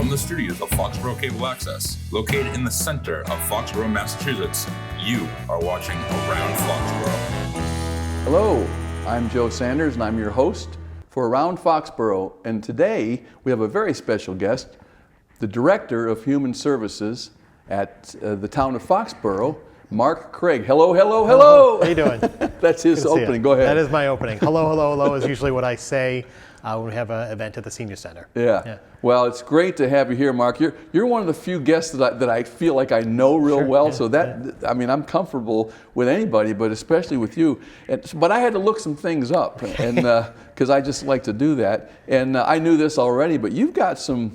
From the studios of Foxborough Cable Access, located in the center of Foxborough, Massachusetts, you are watching Around Foxborough. Hello, I'm Joe Sanders and I'm your host for Around Foxborough. And today we have a very special guest, the Director of Human Services at the town of Foxborough, Mark Craig. Hello, hello, hello. How you doing? That's his opening. Go ahead. That is my opening. Hello, hello, hello is usually what I say when we have an event at the Senior Center. Yeah. Well, it's great to have you here, Mark. You're one of the few guests that I feel like I know real well. So I mean, I'm comfortable with anybody, but especially with you. But I had to look some things up, and because I just like to do that. And I knew this already, but you got a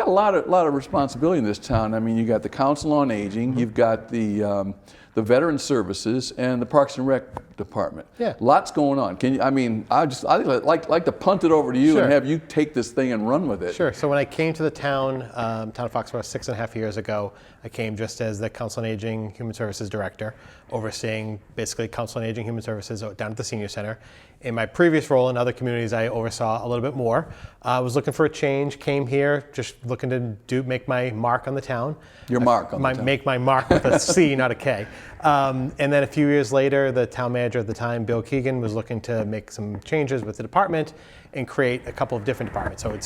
lot of responsibility in this town. I mean, you got the Council on Aging, you've got the Veteran Services, and the Parks and Rec Department. Yeah. Lots going on. Can you? I mean, I like to punt it over to you and have you take this thing and run with it. Sure. So when I came to the town of Foxborough 6.5 years ago, I came just as the Council on Aging Human Services Director, overseeing basically Council on Aging Human Services down at the Senior Center. In my previous role in other communities, I oversaw a little bit more. I was looking for a change, came here, just looking to make my mark on the town. Your mark on the town. Make my mark with a C, not a K. And then a few years later, the town manager at the time, Bill Keegan, was looking to make some changes with the department and create a couple of different departments. So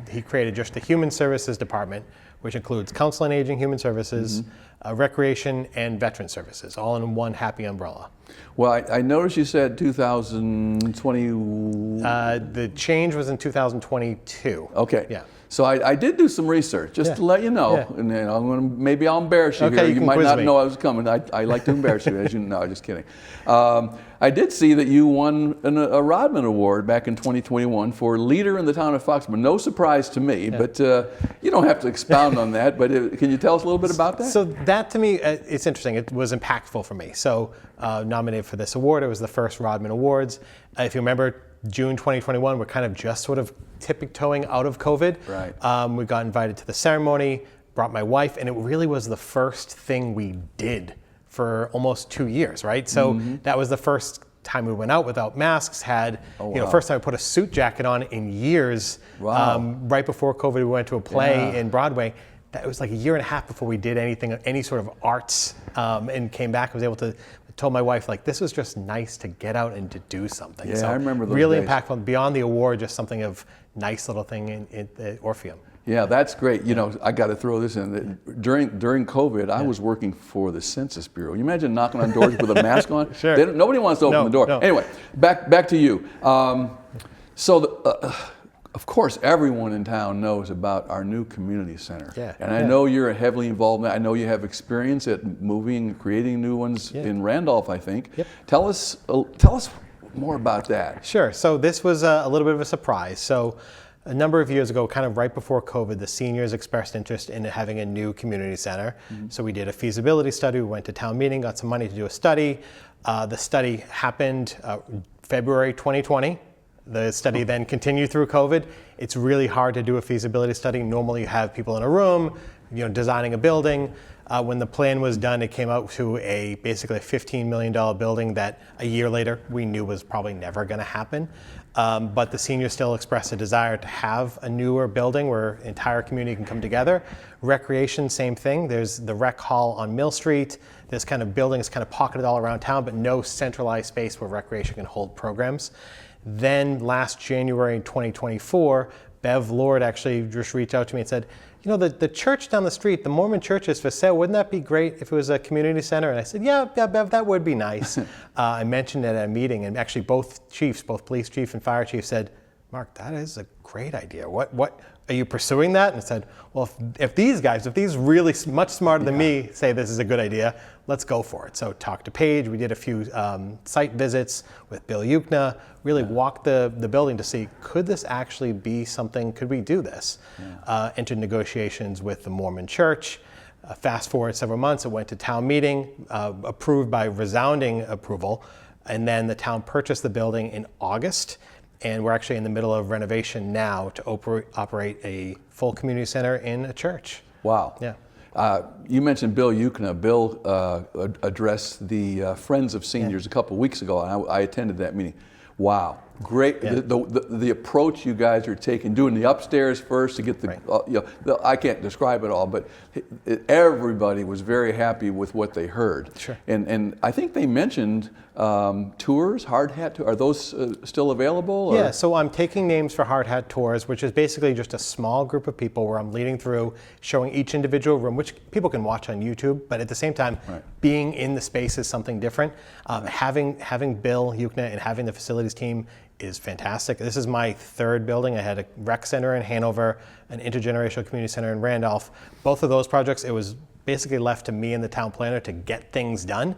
he created just the Human Services Department, which includes Council on Aging, Human Services, Recreation, and Veteran Services, all in one happy umbrella. Well, I noticed you said 2020. The change was in 2022. Okay. Yeah. So I did do some research, just to let you know, and then maybe I'll embarrass you here. You might not know I was coming. I like to embarrass you, as you know. No, just kidding. I did see that you won a Rodman Award back in 2021 for Leader in the Town of Foxborough. No surprise to me, but you don't have to expound on that. But can you tell us a little bit about that? So that, to me, it's interesting. It was impactful for me. So nominated for this award, it was the first Rodman Awards. If you remember, June 2021, we're kind of just sort of tiptoeing out of COVID. Right. We got invited to the ceremony, brought my wife, and it really was the first thing we did for almost 2 years, right? So that was the first time we went out without masks, first time I put a suit jacket on in years. Wow. Right before COVID, we went to a play in Broadway. That was like a year and a half before we did any sort of arts, and came back. I was able to told my wife, like, this was just nice to get out and to do something. Yeah, so I remember those really days. Impactful, beyond the award, just something of nice little thing in the Orpheum. Yeah, that's great. You know, I got to throw this in. During COVID, I was working for the Census Bureau. You imagine knocking on doors with a mask on? Sure. Nobody wants to open the door. No. Anyway, back to you. Of course, everyone in town knows about our new community center. Yeah. And I know you're heavily involved in that. I know you have experience at moving, creating new ones in Randolph, I think. Yep. Tell us more about that. Sure. So this was a little bit of a surprise. So a number of years ago, kind of right before COVID, the seniors expressed interest in having a new community center. So we did a feasibility study. We went to town meeting, got some money to do a study. The study happened February 2020. The study then continued through COVID. It's really hard to do a feasibility study. Normally you have people in a room, designing a building. When the plan was done, it came out to basically a $15 million building that a year later we knew was probably never going to happen. But the seniors still expressed a desire to have a newer building where the entire community can come together. Recreation, same thing. There's the rec hall on Mill Street. This kind of building is kind of pocketed all around town, but no centralized space where recreation can hold programs. Then last January in 2024, Bev Lord actually just reached out to me and said, the church down the street, the Mormon church is for sale. Wouldn't that be great if it was a community center? And I said, yeah, Bev, that would be nice. I mentioned it at a meeting, and actually both police chief and fire chief said, Mark, that is a great idea. What are you pursuing that? And I said, well, if these really much smarter than me say this is a good idea, let's go for it. So talked to Paige, we did a few site visits with Bill Ukna, really walked the building to see, could this actually be something, could we do this? Entered negotiations with the Mormon church. Fast forward several months, it went to town meeting, approved by resounding approval, and then the town purchased the building in August. And we're actually in the middle of renovation now to operate a full community center in a church. Wow. Yeah. You mentioned Bill Ukna. Bill addressed the Friends of Seniors a couple of weeks ago, and I attended that meeting. Wow. great. Yeah. The approach you guys are taking, doing the upstairs first to get the, Right. I can't describe it all, but everybody was very happy with what they heard. Sure. And I think they mentioned tours, hard hat tours. Are those still available? Or? Yeah, so I'm taking names for Hard Hat Tours, which is basically just a small group of people where I'm leading through, showing each individual room, which people can watch on YouTube, but at the same time, being in the space is something different. Having Bill Yukna and having the facilities team is fantastic. This is my third building. I had a rec center in Hanover, an intergenerational community center in Randolph. Both of those projects, it was basically left to me and the town planner to get things done.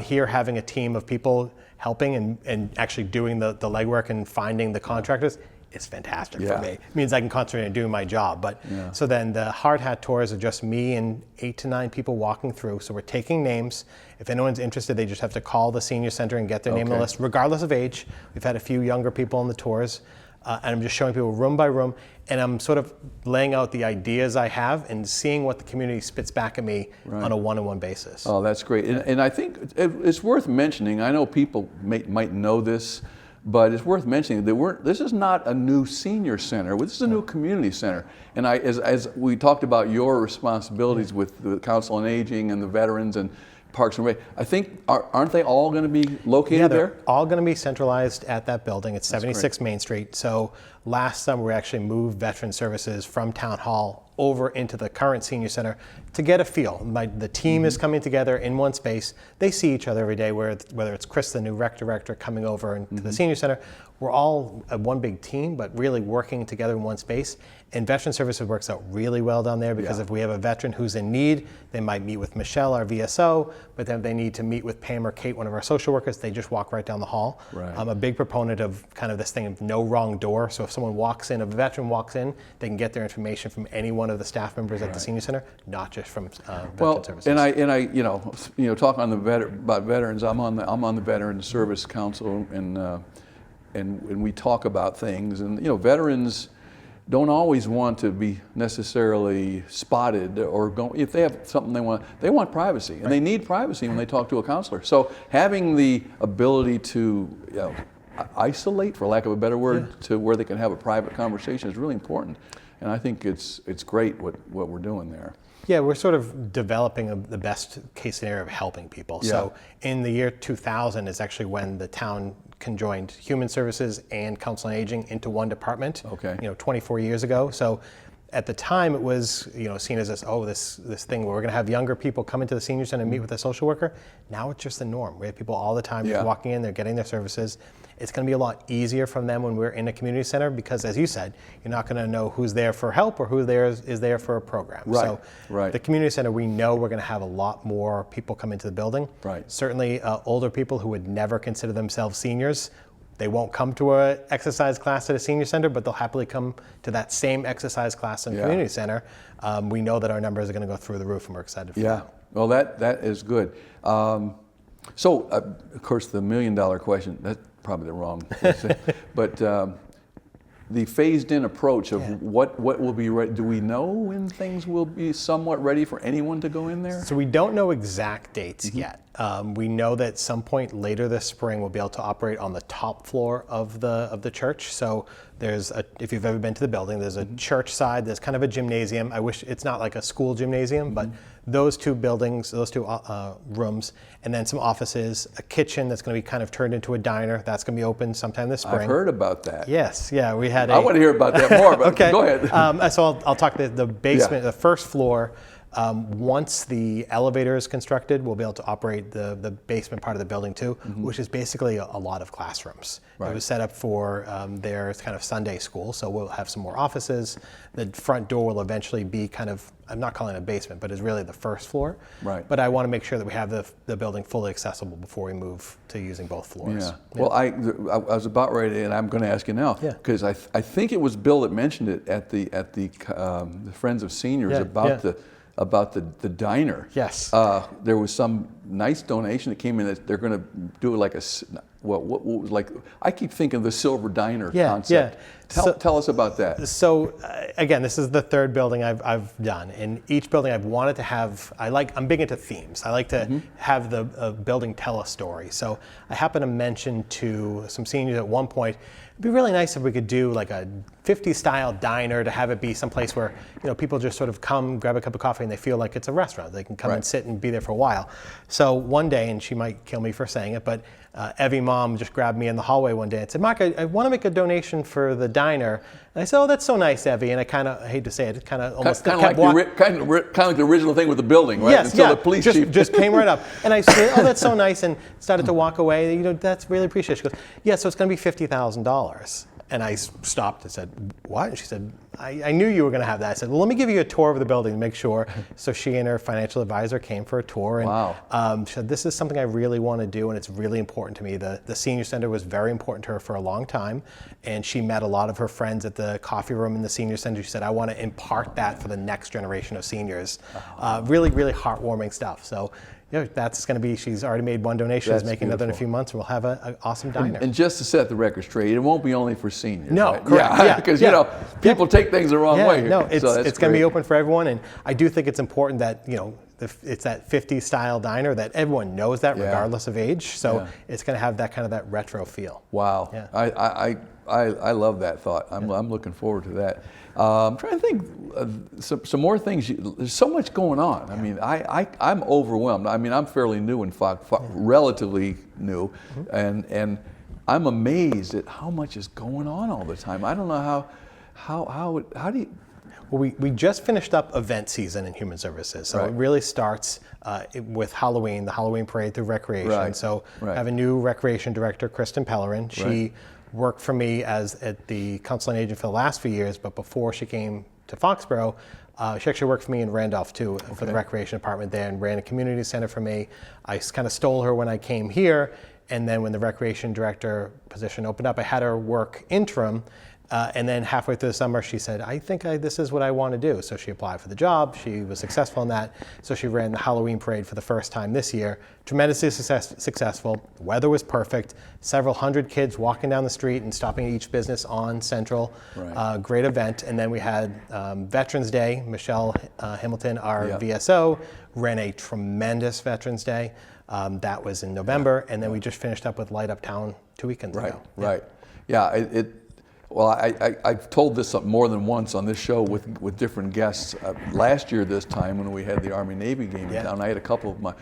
Here, having a team of people helping and actually doing the legwork and finding the contractors is fantastic for me. It means I can concentrate on doing my job. But so then the Hard Hat Tours are just me and 8 to 9 people walking through. So we're taking names. If anyone's interested, they just have to call the senior center and get their name on the list, regardless of age. We've had a few younger people on the tours. And I'm just showing people room by room, and I'm sort of laying out the ideas I have and seeing what the community spits back at me on a one-on-one basis. Oh, that's great. And I think it's worth mentioning, I know people might know this, but it's worth mentioning that this is not a new senior center. This is a new community center. And as we talked about your responsibilities with the Council on Aging and the veterans and Parks and Rec, I think, aren't they all going to be located there? They're all going to be centralized at that building. It's 76 Main Street. So last summer, we actually moved Veteran Services from Town Hall over into the current senior center to get a feel. The team is coming together in one space. They see each other every day, whether it's Chris, the new rec director, coming over into the senior center. We're all one big team, but really working together in one space. And Veteran Services works out really well down there because if we have a veteran who's in need, they might meet with Michelle, our VSO, but then if they need to meet with Pam or Kate, one of our social workers, they just walk right down the hall. I'm a big proponent of kind of this thing of no wrong door. So if someone walks in, a veteran walks in, they can get their information from any one of the staff members at the senior center, not just from Veteran Services. And I talk on about veterans. I'm on the Veteran Service Council, and we talk about things, and veterans don't always want to be necessarily spotted or go, if they have something they want privacy, and they need privacy when they talk to a counselor. So having the ability to isolate, for lack of a better word, to where they can have a private conversation is really important. And I think it's great what we're doing there. Yeah, we're sort of developing the best case scenario of helping people. So in the year 2000 is actually when the town conjoined Human Services and Council on Aging into one department. 24 years ago. So at the time it was seen as this thing where we're going to have younger people come into the senior center and meet with a social worker. Now it's just the norm. We have people all the time just walking in, they're getting their services. It's going to be a lot easier from them when we're in a community center because, as you said, you're not going to know who's there for help or who is there for a program. So the community center, we know we're going to have a lot more people come into the building. Certainly older people who would never consider themselves seniors. They won't come to an exercise class at a senior center, but they'll happily come to that same exercise class in a community center. We know that our numbers are going to go through the roof, and we're excited for that. Well, that is good. So, of course, the $1 million question, that's probably the wrong question, but the phased-in approach of what will be ready. Do we know when things will be somewhat ready for anyone to go in there? So we don't know exact dates yet. We know that at some point later this spring we'll be able to operate on the top floor of the church. So if you've ever been to the building, there's a church side, there's kind of a gymnasium. I wish it's not like a school gymnasium, but those two buildings, those two rooms, and then some offices, a kitchen that's going to be kind of turned into a diner. That's going to be open sometime this spring. I've heard about that. Yes, we had I want to hear about that more, but go ahead. So I'll talk the basement, the first floor. Once the elevator is constructed, we'll be able to operate the basement part of the building too, which is basically a lot of classrooms. It was set up for their kind of Sunday school, so we'll have some more offices. The front door will eventually be kind of, I'm not calling it a basement, but it's really the first floor. But I want to make sure that we have the building fully accessible before we move to using both floors. Well, I was about ready, and I'm going to ask you now, because I think it was Bill that mentioned it at the Friends of Seniors about the diner. Yes. There was some nice donation that came in that they're going to do like what was like, I keep thinking of the Silver Diner concept. Tell us about that. So again, this is the third building I've done. In each building I've wanted to have, I'm big into themes. I like to have the building tell a story. So I happen to mention to some seniors at one point, it'd be really nice if we could do like a 50s style diner, to have it be someplace where, people just sort of come, grab a cup of coffee, and they feel like it's a restaurant. They can come and sit and be there for a while. So one day, and she might kill me for saying it, but Evie mom just grabbed me in the hallway one day and said, "Mark, I want to make a donation for the diner." And I said, "Oh, that's so nice, Evie." And I hate to say it, kind of almost kind of like the original thing with the building, right? Yes, Until the police chief just came right up. And I said, "Oh, that's so nice," and started to walk away. That's really appreciated. She goes, "Yeah, so it's going to be $50,000. And I stopped and said, "What?" And she said, I knew you were going to have that. I said, "Well, let me give you a tour of the building to make sure." So she and her financial advisor came for a tour. And wow. She said, "This is something I really want to do, and it's really important to me." The senior center was very important to her for a long time. And she met a lot of her friends at the coffee room in the senior center. She said, "I want to impart that for the next generation of seniors." Really, really heartwarming stuff. So that's going to be, she's already made one donation, is making another in a few months, and we'll have an awesome diner. And just to set the record straight, it won't be only for seniors. No, right? correct. Yeah, because people take things the wrong way here. No, it's going to be open for everyone, and I do think it's important that it's that 50s style diner that everyone knows that regardless of age. So it's going to have that kind of that retro feel. Wow, Yeah. I love that thought. I'm looking forward to that. I'm trying to think some more things. There's so much going on. I mean, I'm overwhelmed. I mean, I'm fairly new in Fox, relatively new, and I'm amazed at how much is going on all the time. I don't know how do you. Well, we just finished up event season in Human Services, so it really starts with Halloween, the Halloween parade through recreation. Right. So I have a new recreation director, Kristen Pellerin. She worked for me at the Council on Aging for the last few years, but before she came to Foxborough, she actually worked for me in Randolph too, for the recreation department there, and ran a community center for me. I kind of stole her when I came here, and then when the recreation director position opened up, I had her work interim. And then halfway through the summer, she said, "I think this is what I want to do." So she applied for the job. She was successful in that. So she ran the Halloween parade for the first time this year. Tremendously successful. The weather was perfect. Several hundred kids walking down the street and stopping at each business on Central. Great event. And then we had Veterans Day. Michelle Hamilton, our VSO, ran a tremendous Veterans Day. That was in November. And then we just finished up with Light Up Town 2 weekends ago. Right. Yeah. Well, I've told this more than once on this show with different guests. Last year, this time when we had the Army-Navy game in town, I had a couple of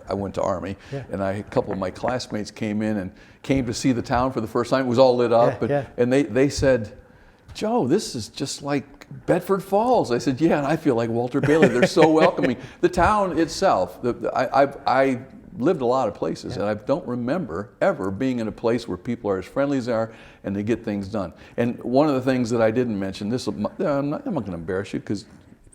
I went to Army, and a couple of my classmates came to see the town for the first time. It was all lit up, and they said, "Joe, this is just like Bedford Falls." I said, "Yeah," and I feel like Walter Bailey. They're so welcoming. The town itself, I lived a lot of places, and I don't remember ever being in a place where people are as friendly as they are and they get things done. And one of the things that I didn't mention, I'm not going to embarrass you because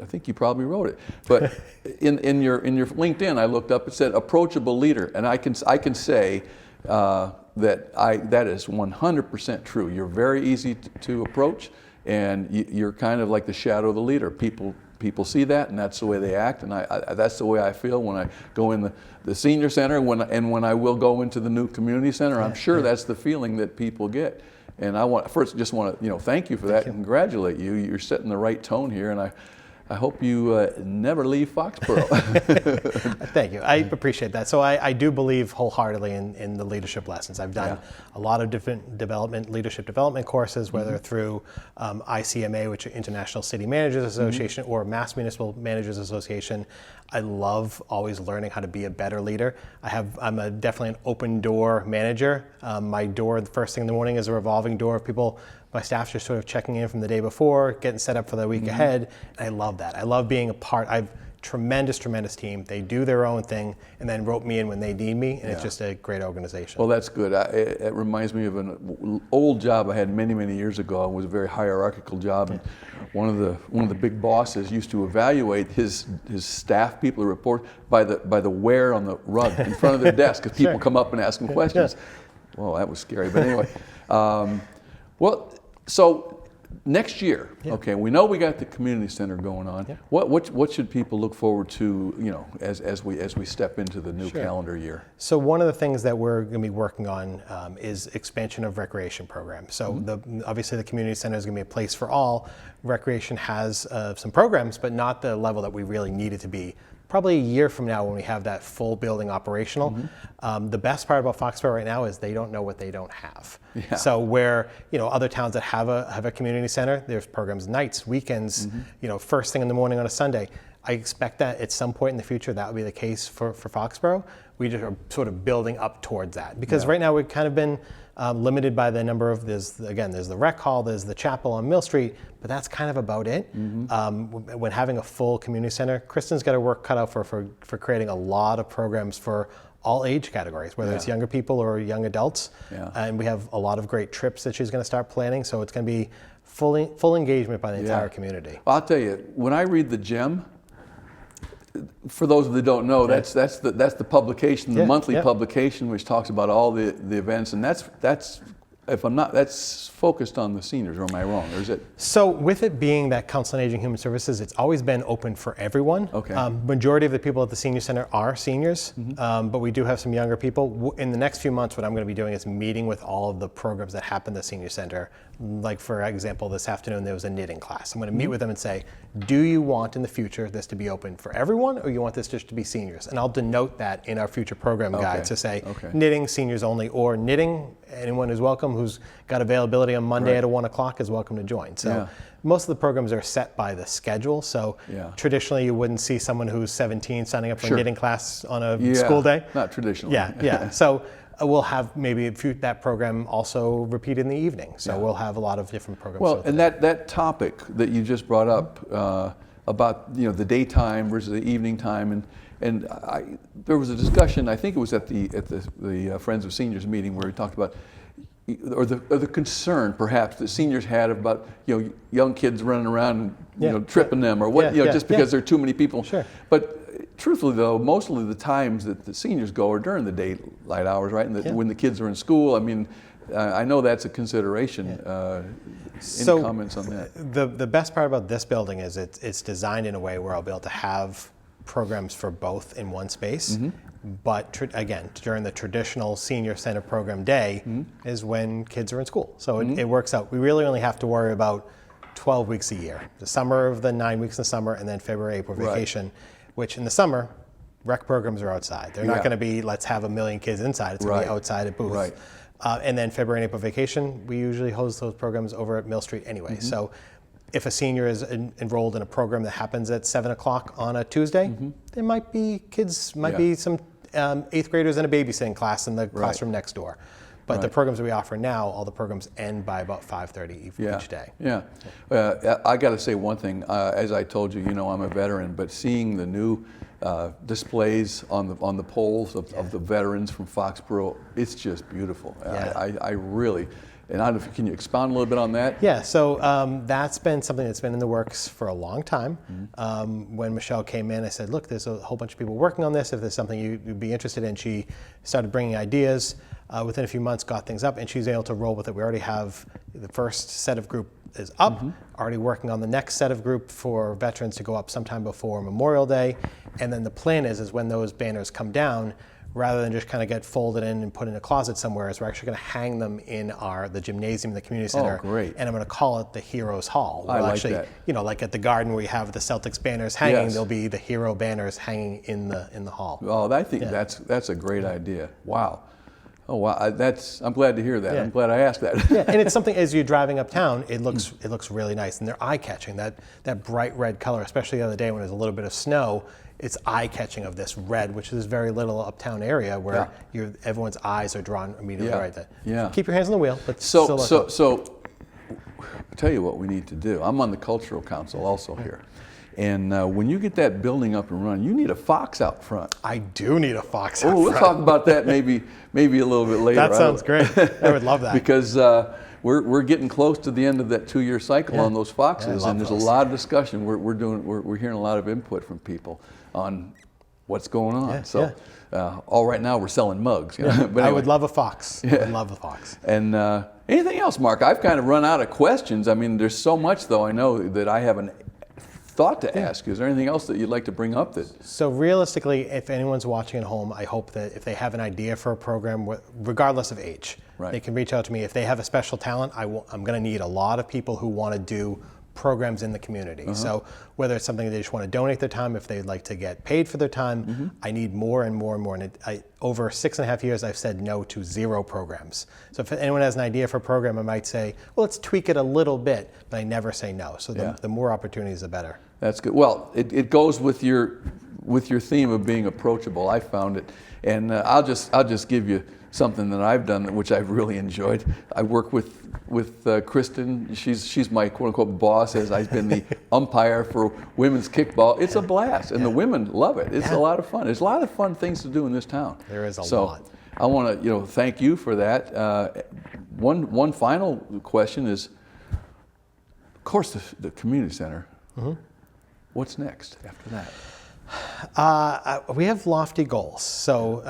I think you probably wrote it, but in your LinkedIn, I looked up, it said approachable leader, and I can say that is 100% true. You're very easy to approach, and you're kind of like the shadow of the leader. People see that, and that's the way they act, and that's the way I feel when I go in the senior center, when I will go into the new community center. I'm sure that's the feeling that people get. And I just want to thank you for that and congratulate you. You're setting the right tone here, and I hope you never leave Foxborough. Thank you. I appreciate that. So I do believe wholeheartedly in the leadership lessons. I've done a lot of different leadership development courses, whether through ICMA, which is International City Managers Association, or Mass Municipal Managers Association. I love always learning how to be a better leader. I'm definitely an open door manager. My door, the first thing in the morning, is a revolving door of people. My staff's just sort of checking in from the day before, getting set up for the week ahead. And I love that. I love being a part. I've tremendous team. They do their own thing and then rope me in when they need me, and it's just a great organization. Well, that's good. It reminds me of an old job I had many years ago. It was a very hierarchical job, and one of the big bosses used to evaluate his staff people who report by the wear on the rug in front of their desk, because people come up and ask them questions. Well, that was scary, but anyway. So next year, okay, we know we got the community center going on. Yeah. What should people look forward to, as we step into the new calendar year? So one of the things that we're going to be working on is expansion of recreation programs. So obviously the community center is going to be a place for all. Recreation has some programs, but not the level that we really need it to be. Probably a year from now when we have that full building operational. The best part about Foxborough right now is they don't know what they don't have. Yeah. So where other towns that have a community center, there's programs nights, weekends, first thing in the morning on a Sunday. I expect that at some point in the future that will be the case for Foxborough. We just are sort of building up towards that because right now we've kind of been limited by the number of, there's the rec hall, there's the chapel on Mill Street, but that's kind of about it. When having a full community center, Kristen's got her work cut out for creating a lot of programs for all age categories, whether it's younger people or young adults. And we have a lot of great trips that she's going to start planning, so it's going to be full engagement by the entire community. Well, I'll tell you, when I read the Gem, for those that don't know, that's the publication, the monthly publication, which talks about all the events, and that's if I'm not, that's focused on the seniors, or am I wrong, or is it? So with it being that Council on Aging Human Services, it's always been open for everyone. Okay. Majority of the people at the senior center are seniors, but we do have some younger people. In the next few months, what I'm going to be doing is meeting with all of the programs that happen at the senior center. Like for example, this afternoon there was a knitting class. I'm going to meet with them and say, do you want in the future this to be open for everyone, or you want this just to be seniors? And I'll denote that in our future program guide to say knitting seniors only, or knitting anyone who's welcome who's got availability on Monday at 1 o'clock is welcome to join. So most of the programs are set by the schedule. So traditionally you wouldn't see someone who's 17 signing up for a knitting class on a school day. Not traditionally. So we'll have maybe that program also repeat in the evening. So we'll have a lot of different programs. Well, and that topic that you just brought up about the daytime versus the evening time, and there was a discussion. I think it was at the Friends of Seniors meeting where we talked about, or the concern perhaps that seniors had about young kids running around and tripping them or what just because there are too many people. Sure. But truthfully, though, mostly the times that the seniors go are during the daylight hours, right? And when the kids are in school. I mean, I know that's a consideration. Any comments on that? The best part about this building is it's designed in a way where I'll be able to have programs for both in one space. But again, during the traditional senior center program day is when kids are in school. So it works out. We really only have to worry about 12 weeks a year. The summer of the 9 weeks in the summer, and then February, April vacation. Which in the summer, rec programs are outside. They're not going to be, let's have 1 million kids inside. It's going to be outside at booth. And then February and April vacation, we usually host those programs over at Mill Street anyway. So if a senior is enrolled in a program that happens at 7 o'clock on a Tuesday, there might be be some 8th graders in a babysitting class in the classroom next door. But the programs that we offer now, all the programs end by about 5:30 each day. I got to say one thing. As I told you, I'm a veteran, but seeing the new displays on the poles of the veterans from Foxborough, it's just beautiful. I really. And I don't know can you expound a little bit on that? Yeah, so that's been something that's been in the works for a long time. When Michelle came in, I said, look, there's a whole bunch of people working on this. If there's something you'd be interested in, she started bringing ideas. Within a few months, got things up, and she's able to roll with it. We already have the first set of group is up, already working on the next set of group for veterans to go up sometime before Memorial Day. And then the plan is when those banners come down, rather than just kind of get folded in and put in a closet somewhere, is we're actually going to hang them in the gymnasium, the community center. Oh, great. And I'm going to call it the Heroes Hall. I like that. Like at the Garden where you have the Celtics banners hanging, there'll be the hero banners hanging in the hall. Oh, I think that's a great idea. Wow. Oh wow, I'm glad to hear that. I'm glad I asked that. And it's something as you're driving uptown, it looks really nice, and they're eye-catching. That bright red color, especially the other day when there's a little bit of snow, it's eye-catching of this red, which is very little uptown area where everyone's eyes are drawn immediately right there. Yeah. Keep your hands on the wheel, but so I'll tell you what we need to do. I'm on the Cultural Council also here. And when you get that building up and running, you need a fox out front. I do need a fox out front. We'll talk about that maybe a little bit later. That sounds great. I would love that. Because we're getting close to the end of that 2-year cycle on those foxes, and there's a lot of discussion. We're hearing a lot of input from people on what's going on. Yeah, So all right now we're selling mugs. You know? But I anyway. would love a fox. I would love a fox. And anything else, Mark? I've kind of run out of questions. I mean, there's so much, though, I know that I haven't thought to ask. Is there anything else that you'd like to bring up? That So realistically, if anyone's watching at home, I hope that if they have an idea for a program, regardless of age, Right. they can reach out to me. If they have a special talent, I'm going to need a lot of people who want to do programs in the community. So whether it's something they just want to donate their time, if they'd like to get paid for their time, I need more and more and more. And over 6.5 years, I've said no to 0 programs. So if anyone has an idea for a program, I might say, well, let's tweak it a little bit, but I never say no. So the more opportunities, the better. That's good. Well, it goes with your theme of being approachable. I found it, and I'll just give you something that I've done, which I've really enjoyed. I work with Kristen. She's my quote unquote boss, as I've been the umpire for women's kickball. It's a blast, and the women love it. It's a lot of fun. There's a lot of fun things to do in this town. There is a so lot. I want to thank you for that. One final question is, of course, the community center. What's next after that? We have lofty goals. So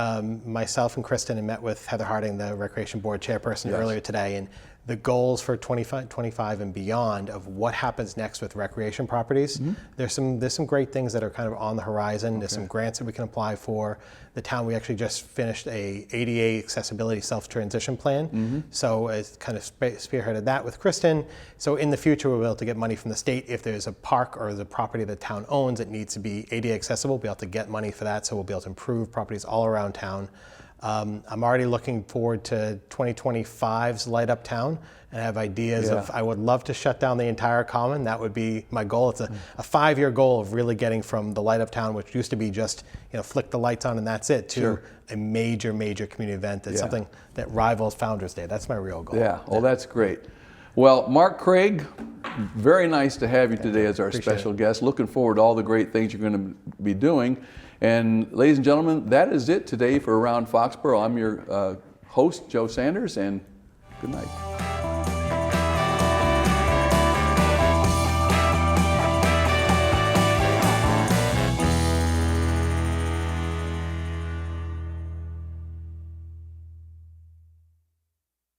myself and Kristen had met with Heather Harding, the Recreation Board Chairperson, earlier today, and the goals for 25 and beyond of what happens next with recreation properties. There's some great things that are kind of on the horizon. There's some grants that we can apply for. The town, we actually just finished a ADA accessibility self-transition plan. So it's kind of spearheaded that with Kristen. So in the future, we'll be able to get money from the state. If there's a park or the property the town owns that needs to be ADA accessible, we'll be able to get money for that. So we'll be able to improve properties all around town. I'm already looking forward to 2025's Light Up Town, and I have ideas of, I would love to shut down the entire common. That would be my goal. It's a 5-year goal of really getting from the Light Up Town, which used to be just flick the lights on and that's it, to a major community event that's something that rivals Founders Day. That's my real goal. Yeah, well, that's great. Well, Mark Craig, very nice to have you today as our special guest. Looking forward to all the great things you're going to be doing. And ladies and gentlemen, that is it today for Around Foxborough. I'm your host, Joe Sanders, and good night.